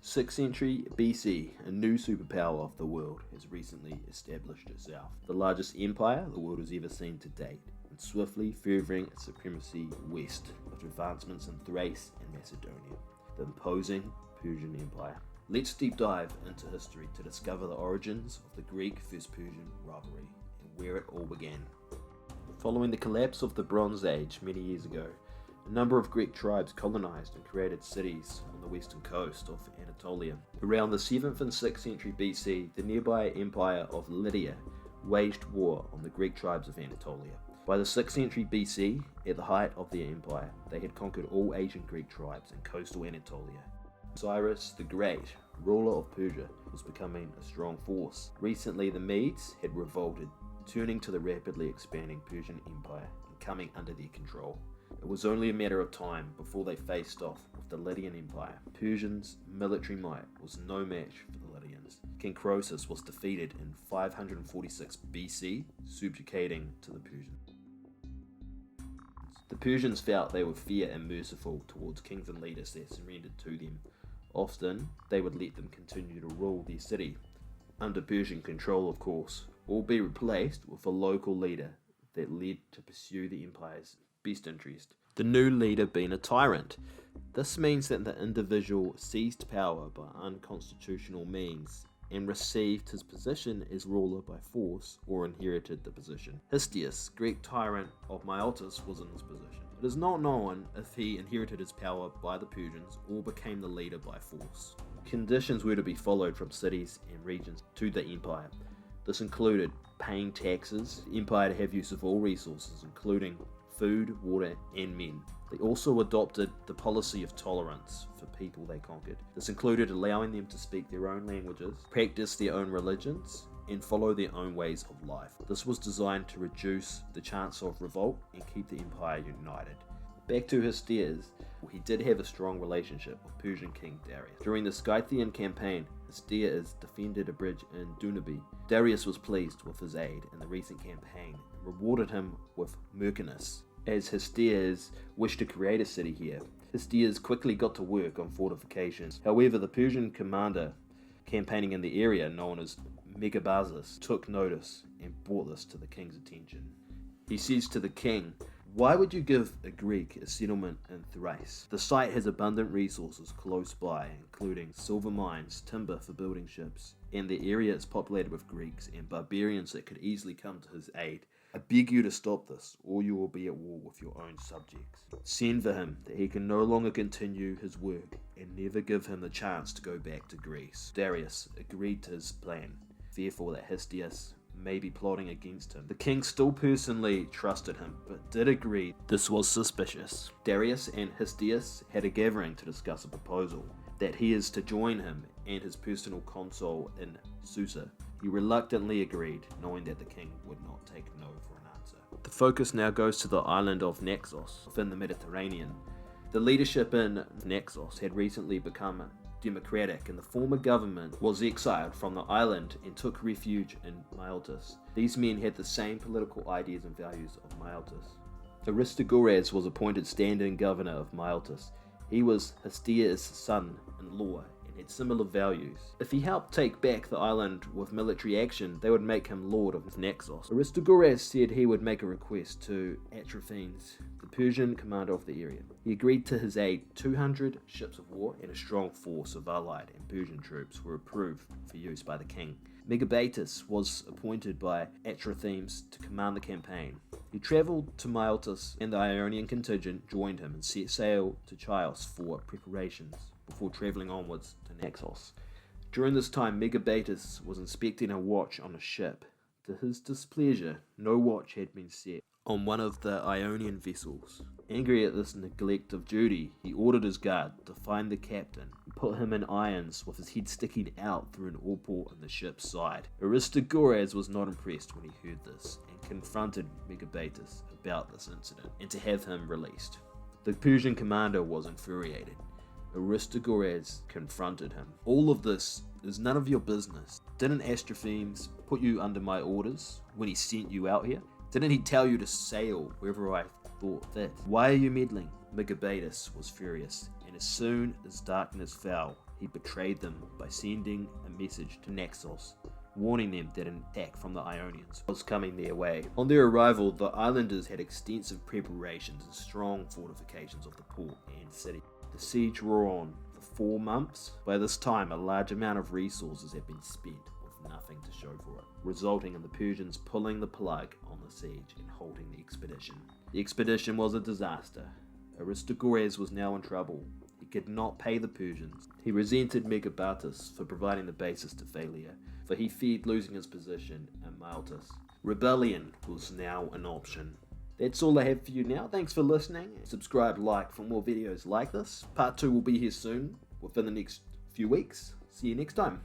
6th century BC, a new superpower of the world has recently established itself. The largest empire the world has ever seen to date, and swiftly furthering its supremacy west with advancements in Thrace and Macedonia. The imposing Persian Empire. Let's deep dive into history to discover the origins of the Greek vs Persian rivalry and where it all began. Following the collapse of the Bronze Age many years ago, a number of Greek tribes colonized and created cities on the western coast of Anatolia. Around the 7th and 6th century BC, the nearby empire of Lydia waged war on the Greek tribes of Anatolia. By the 6th century BC, at the height of their empire, they had conquered all ancient Greek tribes in coastal Anatolia. Cyrus the Great, ruler of Persia, was becoming a strong force. Recently, the Medes had revolted, turning to the rapidly expanding Persian Empire and coming under their control. It was only a matter of time before they faced off with the Lydian Empire. Persians' military might was no match for the Lydians. King Croesus was defeated in 546 BC, subjugating to the Persians. The Persians felt they were fair and merciful towards kings and leaders that surrendered to them. Often, they would let them continue to rule their city, under Persian control of course, or be replaced with a local leader that led to pursue the empire's best interest. The new leader being a tyrant. This means that the individual seized power by unconstitutional means and received his position as ruler by force or inherited the position. Histories, Greek tyrant of Miletus, was in this position. It is not known if he inherited his power by the Persians or became the leader by force. Conditions were to be followed from cities and regions to the empire. This included paying taxes, the empire to have use of all resources, including food, water, and men. They also adopted the policy of tolerance for people they conquered. This included allowing them to speak their own languages, practice their own religions, and follow their own ways of life. This was designed to reduce the chance of revolt and keep the empire united. Back to Histories, he did have a strong relationship with Persian king Darius. During the Scythian campaign, Histories defended a bridge in Dunabi. Darius was pleased with his aid in the recent campaign and rewarded him with Myrcanus, as Histories wished to create a city here. Histories quickly got to work on fortifications. However, the Persian commander campaigning in the area, known as Megabazus, took notice and brought this to the king's attention. He says to the king, "Why would you give a Greek a settlement in Thrace? The site has abundant resources close by, including silver mines, timber for building ships, and the area is populated with Greeks and barbarians that could easily come to his aid. I beg you to stop this, or you will be at war with your own subjects. Send for him, that he can no longer continue his work, and never give him the chance to go back to Greece." Darius agreed to his plan, fearful that Histories may be plotting against him. The king still personally trusted him, but did agree this was suspicious. Darius and Histories had a gathering to discuss a proposal, that he is to join him and his personal consul in Susa. He reluctantly agreed, knowing that the king would not take no for an answer. The focus now goes to the island of Nexos, within the Mediterranean. The leadership in Nexos had recently become democratic, and the former government was exiled from the island and took refuge in Miletus. These men had the same political ideas and values of Miletus. Aristogoras was appointed stand-in governor of Miletus. He was Histories' son-in-law and had similar values. If he helped take back the island with military action, they would make him lord of Nexos. Aristogoras said he would make a request to Atrophanes, the Persian commander of the area. He agreed to his aid. 200 ships of war and a strong force of allied and Persian troops were approved for use by the king. Megabazus was appointed by Atrophanes to command the campaign. He travelled to Miletus, and the Ionian contingent joined him and set sail to Chios for preparations before travelling onwards to Nexos. During this time, Megabazus was inspecting a watch on a ship. To his displeasure, no watch had been set on one of the Ionian vessels. Angry at this neglect of duty, he ordered his guard to find the captain and put him in irons with his head sticking out through an oarport in the ship's side. Aristogoras was not impressed when he heard this and confronted Megabazus about this incident and to have him released. The Persian commander was infuriated. Aristogoras confronted him. "All of this is none of your business. Didn't Astrophanes put you under my orders when he sent you out here? Didn't he tell you to sail wherever I thought fit? Why are you meddling?" Megabazus was furious, and as soon as darkness fell, he betrayed them by sending a message to Nexos, warning them that an attack from the Ionians was coming their way. On their arrival, the islanders had extensive preparations and strong fortifications of the port and city. The siege wore on for 4 months. By this time, a large amount of resources had been spent with nothing to show for it, resulting in the Persians pulling the plug on the siege and halting the expedition. The expedition was a disaster. Aristogorez was now in trouble. He could not pay the Persians. He resented Megabatus for providing the basis to failure, for he feared losing his position in Miletus. Rebellion was now an option. That's all I have for you now. Thanks for listening. Subscribe, like for more videos like this. Part 2 will be here soon, within the next few weeks. See you next time.